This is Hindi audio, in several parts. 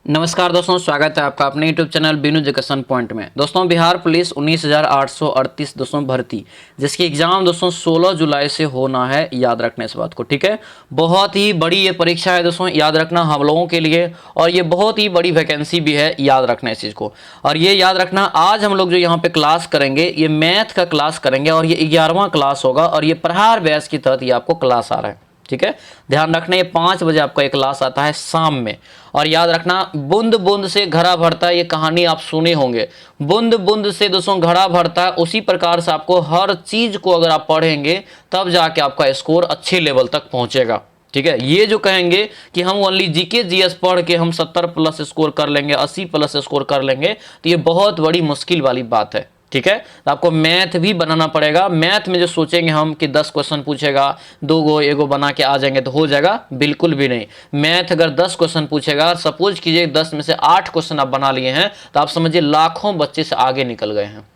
नमस्कार दोस्तों, स्वागत है आपका अपने YouTube channel Binu education point में। दोस्तों, बिहार पुलिस 19,838 दोस्तों भर्ती, जिसकी एग्जाम दोस्तों 16 जुलाई से होना है। याद रखना इस बात को, ठीक है। बहुत ही बड़ी ये परीक्षा है दोस्तों, याद रखना हम लोगों के लिए, और ये बहुत ही बड़ी वैकेंसी भी है, याद रखना इस चीज़ को। और ये याद रखना, आज हम लोग जो यहाँ पे क्लास करेंगे ये मैथ का क्लास करेंगे, और ये 11वां क्लास होगा, और ये प्रहार बैच के तहत ये आपको क्लास आ रहा है, ठीक है। ध्यान रखना, ये 5 बजे आपका एक क्लास आता है शाम में। और याद रखना, बूंद बूंद से घड़ा भरता है, ये कहानी आप सुने होंगे। बूंद बूंद से दोस्तों घड़ा भरता है, उसी प्रकार से आपको हर चीज को अगर आप पढ़ेंगे तब जाके आपका स्कोर अच्छे लेवल तक पहुंचेगा, ठीक है। ये जो कहेंगे कि हम ओनली जीके जीएस पढ़ के हम 70 प्लस स्कोर कर लेंगे, 80 प्लस स्कोर कर लेंगे, तो ये बहुत बड़ी मुश्किल वाली बात है, ठीक है। तो आपको मैथ भी बनाना पड़ेगा। मैथ में जो सोचेंगे हम कि 10 क्वेश्चन पूछेगा, 2 गो एगो बना के आ जाएंगे तो हो जाएगा, बिल्कुल भी नहीं। मैथ अगर 10 क्वेश्चन पूछेगा, सपोज कीजिए 10 में से 8 क्वेश्चन आप बना लिए हैं, तो आप समझिए लाखों बच्चे से आगे निकल गए हैं,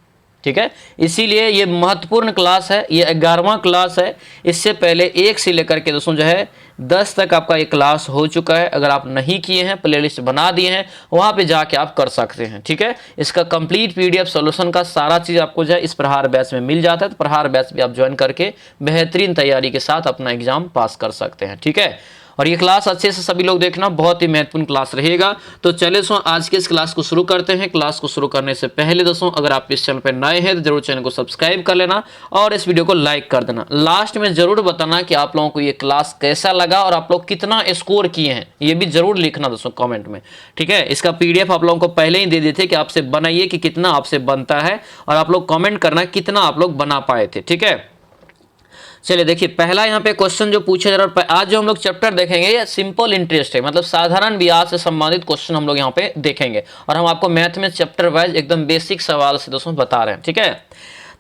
ठीक है। इसीलिए ये महत्वपूर्ण क्लास है, ये 11वां क्लास है। इससे पहले 1 से लेकर के दोस्तों जो है 10 तक आपका ये क्लास हो चुका है। अगर आप नहीं किए हैं, प्लेलिस्ट बना दिए हैं, वहां पे जाके आप कर सकते हैं, ठीक है। इसका कंप्लीट पीडीएफ सॉल्यूशन का सारा चीज आपको जो है इस प्रहार बैच में मिल जाता है। तो प्रहार बैच भी आप ज्वाइन करके बेहतरीन तैयारी के साथ अपना एग्जाम पास कर सकते हैं, ठीक है। और ये क्लास अच्छे से सभी लोग देखना, बहुत ही महत्वपूर्ण क्लास रहेगा। तो चलिए दोस्तों, आज के इस क्लास को शुरू करते हैं। क्लास को शुरू करने से पहले दोस्तों, अगर आप इस चैनल पर नए हैं तो जरूर चैनल को सब्सक्राइब कर लेना और इस वीडियो को लाइक कर देना। लास्ट में जरूर बताना कि आप लोगों को ये क्लास कैसा लगा और आप लोग कितना स्कोर किए हैं, ये भी जरूर लिखना दोस्तों कमेंट में, ठीक है। इसका पीडीएफ आप लोगों को पहले ही दे दिए थे कि आपसे बनाइए कि कितना आपसे बनता है, और आप लोग कमेंट करना कितना आप लोग बना पाए थे, ठीक है। चलिए देखिए, पहला यहाँ पे क्वेश्चन जो पूछा जा रहा है, आज जो हम लोग चैप्टर देखेंगे ये सिंपल इंटरेस्ट है, मतलब साधारण ब्याज से संबंधित क्वेश्चन हम लोग यहाँ पे देखेंगे, और हम आपको मैथ में चैप्टर वाइज एकदम बेसिक सवाल से दोस्तों बता रहे हैं, ठीक है।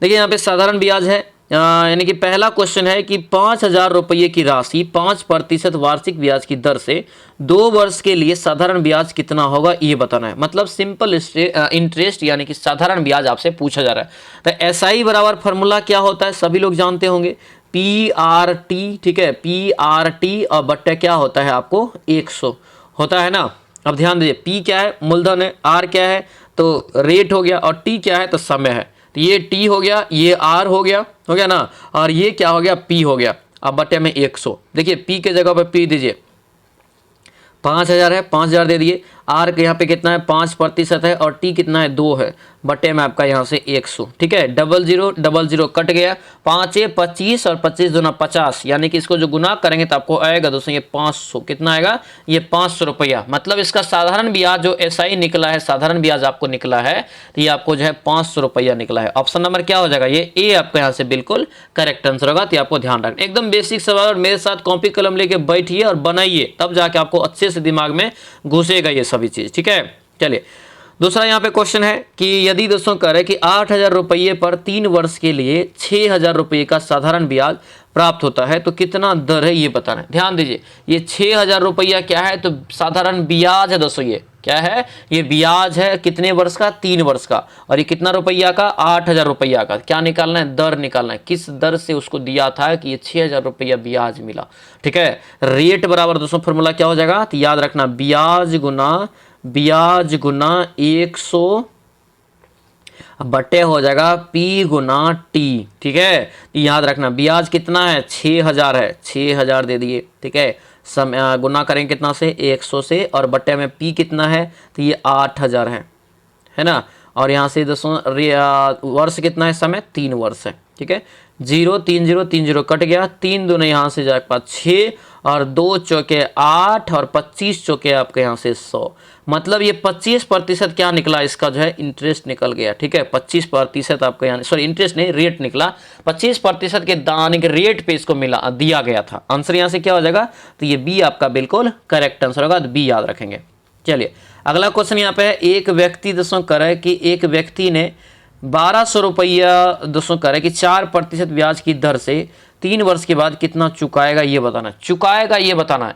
देखिए यहाँ पे साधारण ब्याज है, यानी कि पहला क्वेश्चन है कि 5,000 रुपये की राशि 5% वार्षिक ब्याज की दर से 2 वर्ष के लिए साधारण ब्याज कितना होगा, ये बताना है। मतलब सिंपल इंटरेस्ट यानी कि साधारण ब्याज आपसे पूछा जा रहा है। तो एसआई बराबर फॉर्मूला क्या होता है, सभी लोग जानते होंगे, PRT, ठीक है। PRT और बट्टे क्या होता है आपको 100 होता है ना। अब ध्यान दीजिए, P क्या है, मूलधन है, R क्या है तो रेट हो गया, और T क्या है तो समय है। तो ये T हो गया, ये R हो गया ना, और ये क्या हो गया P हो गया। अब बट्टे में 100, देखिए P के जगह पर P दीजिए, 5,000 है, 5,000 दे दिए। आर के यहाँ पे कितना है 5% है, और टी कितना है 2 है, बटे में आपका यहाँ से 100, ठीक है। 00 कट गया, 5 25 और 25 दूना 50, यानी कि इसको जो गुना करेंगे तो आपको आएगा दोस्तों ये 500, कितना आएगा ये 500 रुपया। मतलब इसका साधारण ब्याज जो एसआई निकला है, साधारण ब्याज आपको निकला है, तो ये आपको जो है 500 रुपया निकला है। ऑप्शन नंबर क्या हो जाएगा, ये ए आपका यहाँ से बिल्कुल करेक्ट आंसर होगा। तो आपको ध्यान रखना, एकदम बेसिक सवाल, और मेरे साथ कॉपी कलम लेके बैठिए और बनाइए, तब जाके आपको अच्छे से दिमाग में घुसेगा ये सभी चीज, ठीक है। चलिए दूसरा यहाँ पे क्वेश्चन है कि यदि दोस्तों कह रहे कि 8,000 रुपये पर 3 वर्ष के लिए 6,000 रुपये का साधारण ब्याज प्राप्त होता है तो कितना दर है, ये बताना है। ध्यान दीजिए, ये 6,000 रुपया क्या है तो साधारण ब्याज है दोस्तों, ये क्या है, ये ब्याज है कितने वर्ष का, 3 वर्ष का, और ये कितना रुपया का 8,000 रुपया का। क्या निकालना है, दर निकालना है, किस दर से उसको दिया था कि ये 6,000 रुपया ब्याज मिला, ठीक है। रेट बराबर दोस्तों फॉर्मूला क्या हो जाएगा, तो याद रखना ब्याज गुना 100 बटे हो जाएगा P गुना T, ठीक है। याद रखना ब्याज कितना है 6,000 है, 6,000 दे दिए, ठीक है। गुना करेंगे कितना से 100 से, और बटे में P कितना है तो ये 8,000 है ना। और यहाँ से दोस्तों वर्ष कितना है, समय 3 वर्ष है, ठीक है। 0 3 0 3 0 कट गया, 3 दूने यहाँ से जाए 6, और 2 चौके 8, और 25 चौके आपके यहाँ से 100। मतलब ये 25% क्या निकला, इसका जो है इंटरेस्ट निकल गया, ठीक है। 25% आपका यहाँ, सॉरी इंटरेस्ट नहीं, रेट निकला। 25% के दाने के रेट पे इसको मिला दिया गया था। आंसर यहाँ से क्या हो जाएगा, तो ये बी आपका बिल्कुल करेक्ट आंसर होगा, तो बी याद रखेंगे। चलिए अगला क्वेश्चन यहाँ पे है, एक व्यक्ति दोस्तों करे कि एक व्यक्ति ने 1,200 रुपया दोस्तों करे कि 4% ब्याज की दर से 3 वर्ष के बाद कितना चुकाएगा, ये बताना।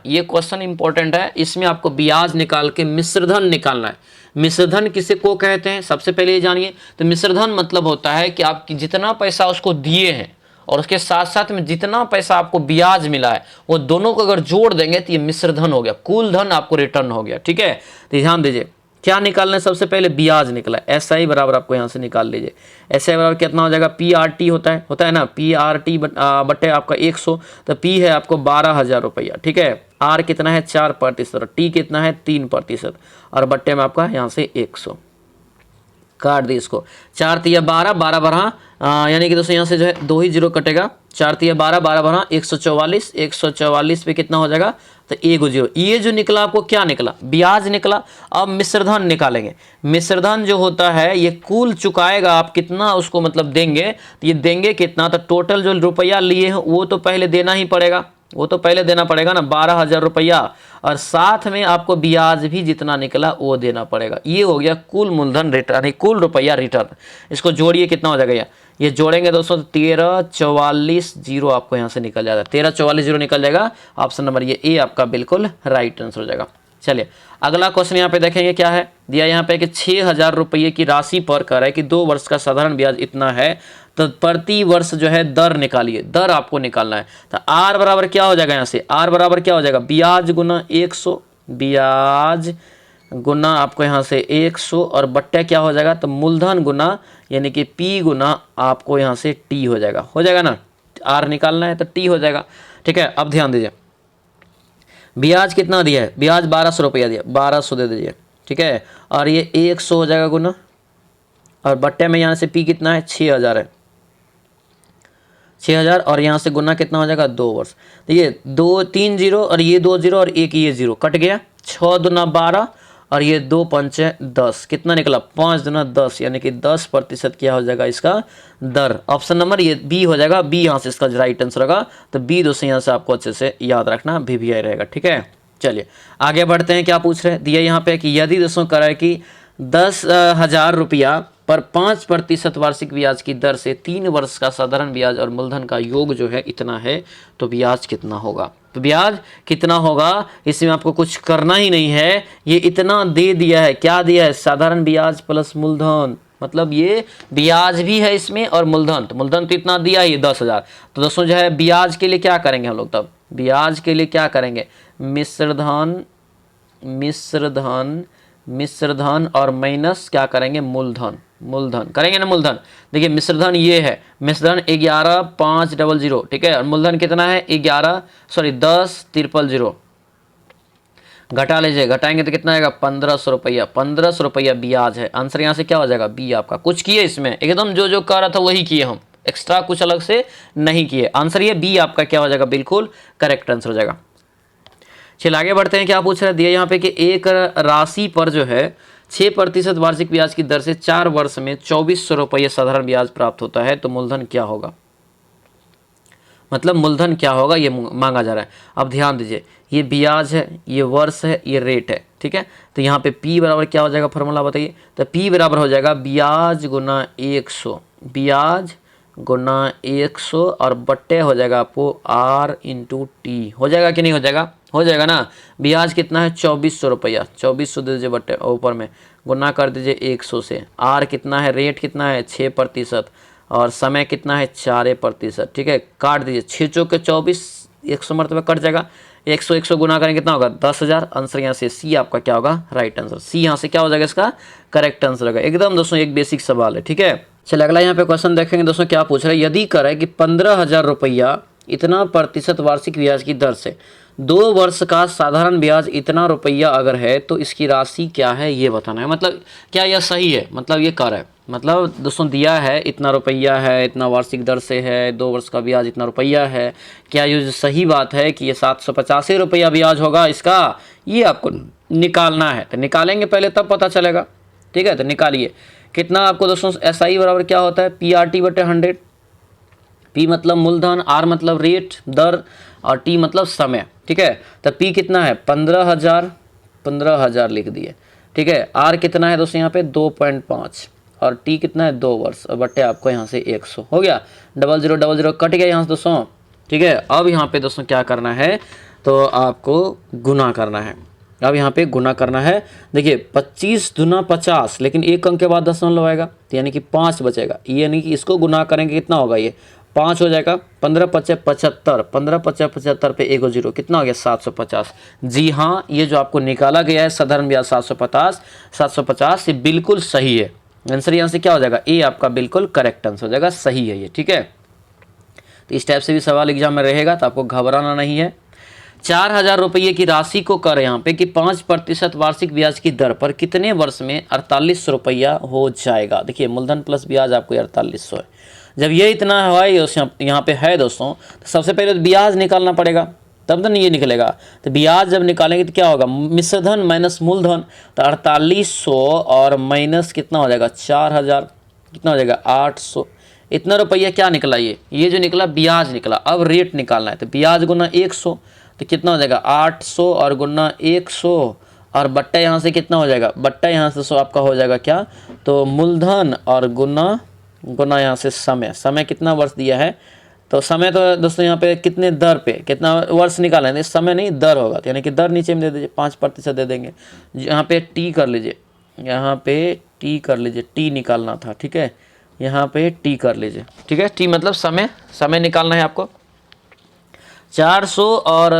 ये क्वेश्चन इंपॉर्टेंट है, इसमें आपको ब्याज निकाल के मिश्रधन निकालना है। मिश्रधन किसे को कहते हैं, सबसे पहले ये जानिए। तो मिश्रधन मतलब होता है कि आप जितना पैसा उसको दिए हैं और उसके साथ साथ में जितना पैसा आपको ब्याज मिला है वो दोनों को अगर जोड़ देंगे तो ये मिश्र धन हो गया, कुल धन आपको रिटर्न हो गया। ठीक है, तो ध्यान दीजिए क्या निकालना है, सबसे पहले ब्याज निकला, SI बराबर आपको यहाँ से निकाल लीजिए। SI बराबर कितना हो जाएगा, PRT होता है ना, PRT बटे आपका 100, तो P है आपको 12,000 रुपया। ठीक है, R कितना है 4%, T कितना है 3%, और बट्टे में आपका यहाँ से 100 काट दी इसको। 4 तिया 12, 12 बारह यानी कि दोस्तों यहाँ से जो है 2 ही जीरो कटेगा। 4 तिया 12, 12 बारह 144, 144 पे कितना हो जाएगा, तो 1 जीरो। ये जो निकला आपको क्या निकला, ब्याज निकला। अब मिश्रधन निकालेंगे। मिश्रधन जो होता है ये कुल चुकाएगा आप कितना उसको मतलब देंगे, तो ये देंगे कितना, तो टोटल जो रुपया लिए हैं वो तो पहले देना ही पड़ेगा, वो तो पहले देना पड़ेगा ना 12,000 रुपया, और साथ में आपको ब्याज भी जितना निकला वो देना पड़ेगा। ये हो गया कुल मूलधन रिटर्न, कुल रुपया रिटर्न। इसको जोड़िए कितना हो जाएगा, ये जोड़ेंगे दोस्तों 1344 जीरो आपको यहाँ से निकल जाएगा, 1344 जीरो निकल जाएगा। ऑप्शन नंबर ये ए आपका बिल्कुल राइट आंसर हो जाएगा। चलिए अगला क्वेश्चन यहाँ पे देखेंगे क्या है दिया यहाँ पे कि 6,000 रुपये की राशि पर कह रहा है कि 2 वर्ष का साधारण ब्याज इतना है, तो प्रति वर्ष जो है दर निकालिए, दर आपको निकालना है। तो आर बराबर क्या हो जाएगा, यहाँ से आर बराबर क्या हो जाएगा, ब्याज गुना 100, ब्याज गुना आपको यहाँ से 100, और बट्टे क्या हो जाएगा, तो मूलधन गुना यानी कि P गुना आपको यहाँ से T हो जाएगा ना, आर निकालना है तो T हो जाएगा। ठीक है, अब ध्यान दीजिए ब्याज कितना दिया है, ब्याज 1200 रुपया दिया, 1200 दे दीजिए। ठीक है, और ये 100 हो जाएगा गुना, और बट्टे में यहाँ से P कितना है 6,000 है, 6,000, और यहाँ से गुना कितना हो जाएगा 2 वर्ष। देखिए 2 3 जीरो और ये 2 जीरो और एक ये जीरो कट गया, 6 दूना 12 और ये 2 पंचे 10, कितना निकला 5 दूना 10, यानी कि 10% क्या हो जाएगा इसका दर। ऑप्शन नंबर ये बी हो जाएगा, बी यहाँ से इसका राइट आंसर होगा। तो बी दोस्तों यहाँ से आपको अच्छे से याद रखना, VVI रहेगा। ठीक है, चलिए आगे बढ़ते हैं। क्या पूछ रहे हैं दिया यहाँ पे कि यदि दोस्तों कह रहा है कि 10,000 रुपया पर 5% वार्षिक ब्याज की दर से 3 वर्ष का साधारण ब्याज और मूलधन का योग जो है इतना है, तो ब्याज कितना होगा। तो ब्याज कितना होगा इसमें आपको कुछ करना ही नहीं है, ये इतना दे दिया है। क्या दिया है, साधारण ब्याज प्लस मूलधन, मतलब ये ब्याज भी है इसमें और मूलधन, तो मूलधन तो इतना दिया ही 10,000। तो दोस्तों जो है ब्याज के लिए क्या करेंगे हम लोग, तब ब्याज के लिए क्या करेंगे, मिश्रधन और माइनस क्या करेंगे, मूलधन करेंगे ना, मूलधन। देखिए मिश्रधन ये है, मिश्रधन 11,500, ठीक है, और मूलधन कितना है 10,300 घटा लीजिए, घटाएंगे तो कितना आएगा 1,500 रुपया, 1,500 रुपया ब्याज है। आंसर यहाँ से क्या हो जाएगा, बी आपका। कुछ किए इसमें एकदम जो कह रहा था वही किए हम, एक्स्ट्रा कुछ अलग से नहीं किए। आंसर ये बी आपका क्या हो जाएगा, बिल्कुल करेक्ट आंसर हो जाएगा। चलिए आगे बढ़ते हैं। क्या पूछ रहा है दिया यहाँ पे कि एक राशि पर जो है 6% वार्षिक ब्याज की दर से 4 वर्ष में 2,400 रुपये साधारण ब्याज प्राप्त होता है, तो मूलधन क्या होगा, मतलब मूलधन क्या होगा ये मांगा जा रहा है। अब ध्यान दीजिए ये ब्याज है, ये वर्ष है, ये रेट है, ठीक है। तो यहाँ पे P बराबर क्या हो जाएगा, फॉर्मूला बताइए। तो P बराबर हो जाएगा ब्याज गुना 100, ब्याज गुना 100 और बट्टे हो जाएगा आपको R इंटू T। हो जाएगा कि नहीं हो जाएगा, हो जाएगा ना। ब्याज कितना है 2,400 रुपया, 2,400 दे दीजिए बट्टे ऊपर में, गुना कर दीजिए 100 से। R कितना है, रेट कितना है 6%, और समय कितना है 4%, ठीक है। काट दीजिए 6 चौक के 24, 100 मरतबा कट जाएगा, 100 गुना करेंगे कितना होगा 10,000। आंसर यहाँ से सी आपका क्या होगा, राइट आंसर। सी यहाँ से क्या हो जाएगा इसका करेक्ट आंसर होगा। एकदम दोस्तों एक बेसिक सवाल है, ठीक है। चलिए अगला यहाँ पे क्वेश्चन देखेंगे दोस्तों। क्या पूछ रहा है, यदि करे कि 15,000 रुपया इतना प्रतिशत वार्षिक ब्याज की दर से 2 वर्ष का साधारण ब्याज इतना रुपया अगर है तो इसकी राशि क्या है ये बताना है। मतलब क्या यह सही है, मतलब ये कर है, मतलब दोस्तों दिया है इतना रुपया है, इतना वार्षिक दर से है, 2 वर्ष का ब्याज इतना रुपया है, क्या ये सही बात है कि ये 785 रुपया ब्याज होगा इसका, ये आपको निकालना है। तो निकालेंगे पहले तब पता चलेगा, ठीक है। तो निकालिए कितना आपको दोस्तों, SI बराबर क्या होता है PRT बटे 100। P मतलब मूलधन, R मतलब रेट दर, और T मतलब समय, ठीक है। तो P कितना है 15,000 लिख दिए, ठीक है। R कितना है दोस्तों यहाँ पे 2.5, और T कितना है 2 वर्ष, और बट्टे आपको यहाँ से 100 हो गया। 0000 कट गया यहाँ से दोस्तों, ठीक है। अब यहाँ पे दोस्तों क्या करना है, तो आपको गुना करना है। अब यहाँ पे गुना करना है। देखिए 25 दूना 50, लेकिन एक अंक के बाद दशमलव आएगा, तो यानी कि 5 बचेगा, यानी कि इसको गुना करेंगे कितना होगा, ये 5 हो जाएगा, 15 पचे 75, 15 पचे 75 पे 1 0 कितना हो गया 750। जी हाँ, ये जो आपको निकाला गया है साधारण ब्याज 750 ये बिल्कुल सही है। आंसर यहाँ से क्या हो जाएगा, ए आपका बिल्कुल करेक्ट आंसर हो जाएगा, सही है ये, ठीक है। तो इस टाइप से भी सवाल एग्जाम में रहेगा, तो आपको घबराना नहीं है। 4000 रुपये की राशि को कर यहाँ पे कि 5% वार्षिक ब्याज की दर पर कितने वर्ष में 4800 रुपया हो जाएगा। देखिए मूलधन प्लस ब्याज आपको 4800 है। जब ये इतना है यहाँ पे है दोस्तों, तो सबसे पहले तो ब्याज निकालना पड़ेगा, तब तो नहीं ये निकलेगा। तो ब्याज जब निकालेंगे तो क्या होगा, मिश्रधन माइनस मूलधन, तो 4800 और माइनस कितना हो जाएगा 4000, कितना हो जाएगा 800। इतना रुपया क्या निकला, ये जो निकला ब्याज निकला। अब रेट निकालना है, तो ब्याज गुना 100 तो कितना हो जाएगा 800 और गुना 100 और बट्टा यहाँ से कितना हो जाएगा, बट्टा यहाँ से 100 आपका हो जाएगा क्या, तो मूलधन और गुना यहाँ से समय कितना वर्ष दिया है। तो समय तो दोस्तों यहाँ पे कितने दर पे कितना वर्ष निकालें, इस समय नहीं दर होगा, तो यानी कि दर नीचे में दे दीजिए, 5% दे देंगे। यहाँ पे टी कर लीजिए, यहाँ पे टी कर लीजिए, टी निकालना था, ठीक है, यहाँ पे टी कर लीजिए, ठीक है। टी मतलब समय निकालना है आपको। 400 और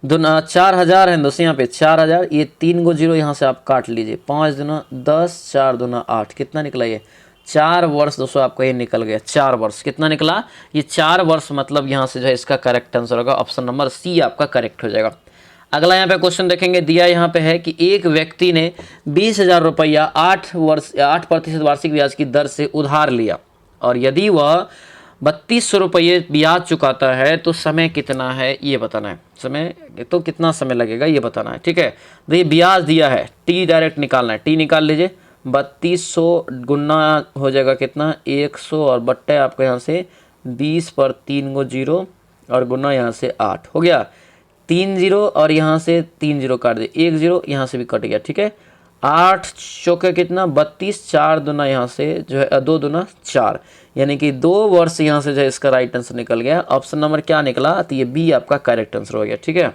4000 है दोस्तों, यहाँ पे 4000, ये 3 को 0 यहाँ से आप काट लीजिए, 5 दूना 10, 4 दूना 8, कितना निकला ये 4 वर्ष दोस्तों आपका ये निकल गया। 4 वर्ष कितना निकला, ये 4 वर्ष, मतलब यहाँ से जो है इसका करेक्ट आंसर होगा ऑप्शन नंबर सी आपका करेक्ट हो जाएगा। अगला यहाँ पे क्वेश्चन देखेंगे, दिया यहाँ पे है कि एक व्यक्ति ने 20,000 रुपया 8% वार्षिक ब्याज की दर से उधार लिया और यदि वह 3200 रुपये ब्याज चुकाता है तो समय कितना है ये बताना है। समय तो कितना समय लगेगा ये बताना है, ठीक है। तो ये ब्याज दिया है, टी डायरेक्ट निकालना है, टी निकाल लीजिए। 3200 गुना हो जाएगा कितना 100 और बट्टे आपको यहाँ से 20 पर 3 को 0 और गुना यहाँ से 8 हो गया। 3 0 और यहाँ से 3 0 काट दे, 1 0 यहाँ से भी कट गया, ठीक है। 8 चौके कितना 32, 4 दूना यहाँ से जो है 2 दूना 4, यानी कि 2 वर्ष यहाँ से जो है इसका राइट आंसर निकल गया। ऑप्शन नंबर क्या निकला, तो ये बी आपका करेक्ट आंसर हो गया, ठीक है।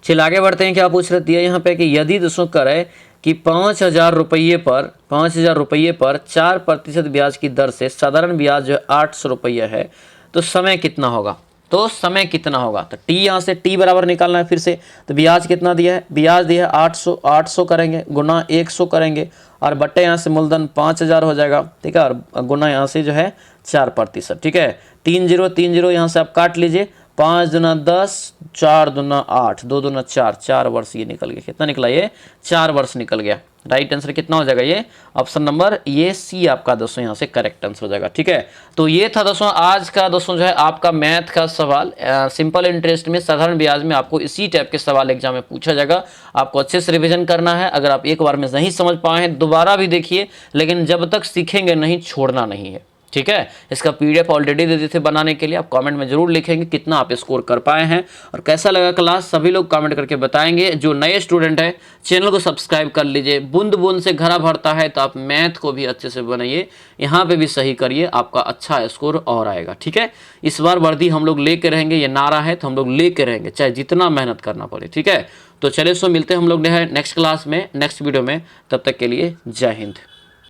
चलिए आगे बढ़ते हैं, क्या पूछ रहे दिया यहाँ पे कि यदि दोस्तों करे कि 5,000 रुपये पर 4% ब्याज की दर से साधारण ब्याज जो है 800 रुपया है तो समय कितना होगा। तो समय कितना होगा, तो टी यहाँ से टी बराबर निकालना है फिर से। तो ब्याज कितना दिया है, ब्याज दिया है 800 करेंगे गुना 100 करेंगे और बट्टे यहाँ से मूलधन 5,000 हो जाएगा, ठीक है, और गुना यहाँ से जो है 4%, ठीक है। 3 0 यहाँ से आप काट लीजिए, 5 दूना 10, 4 दूना 8, 2 दूना 4, 4 वर्ष ये निकल गया। कितना निकला ये 4 वर्ष निकल गया। राइट आंसर कितना हो जाएगा, ये ऑप्शन नंबर ये सी आपका दोस्तों यहाँ से करेक्ट आंसर हो जाएगा, ठीक है। तो ये था दोस्तों आज का दोस्तों जो है आपका मैथ का सवाल। सिंपल इंटरेस्ट में साधारण ब्याज में आपको इसी टाइप के सवाल एग्जाम में पूछा जाएगा। आपको अच्छे से रिवीजन करना है। अगर आप एक बार में नहीं समझ पाए हैं दोबारा भी देखिए, लेकिन जब तक सीखेंगे नहीं छोड़ना नहीं है, ठीक है। इसका पीडीएफ ऑलरेडी दे देते बनाने के लिए, आप कमेंट में जरूर लिखेंगे कितना आप स्कोर कर पाए हैं और कैसा लगा क्लास, सभी लोग कमेंट करके बताएंगे। जो नए स्टूडेंट है चैनल को सब्सक्राइब कर लीजिए। बूंद बूंद से घड़ा भरता है, तो आप मैथ को भी अच्छे से बनाइए, यहाँ पे भी सही करिए, आपका अच्छा स्कोर और आएगा, ठीक है। इस बार वर्दी हम लोग लेके रहेंगे, ये नारा है तो हम लोग लेके रहेंगे चाहे जितना मेहनत करना पड़े, ठीक है। तो चलिए मिलते हैं हम लोग नेक्स्ट क्लास में नेक्स्ट वीडियो में, तब तक के लिए जय हिंद।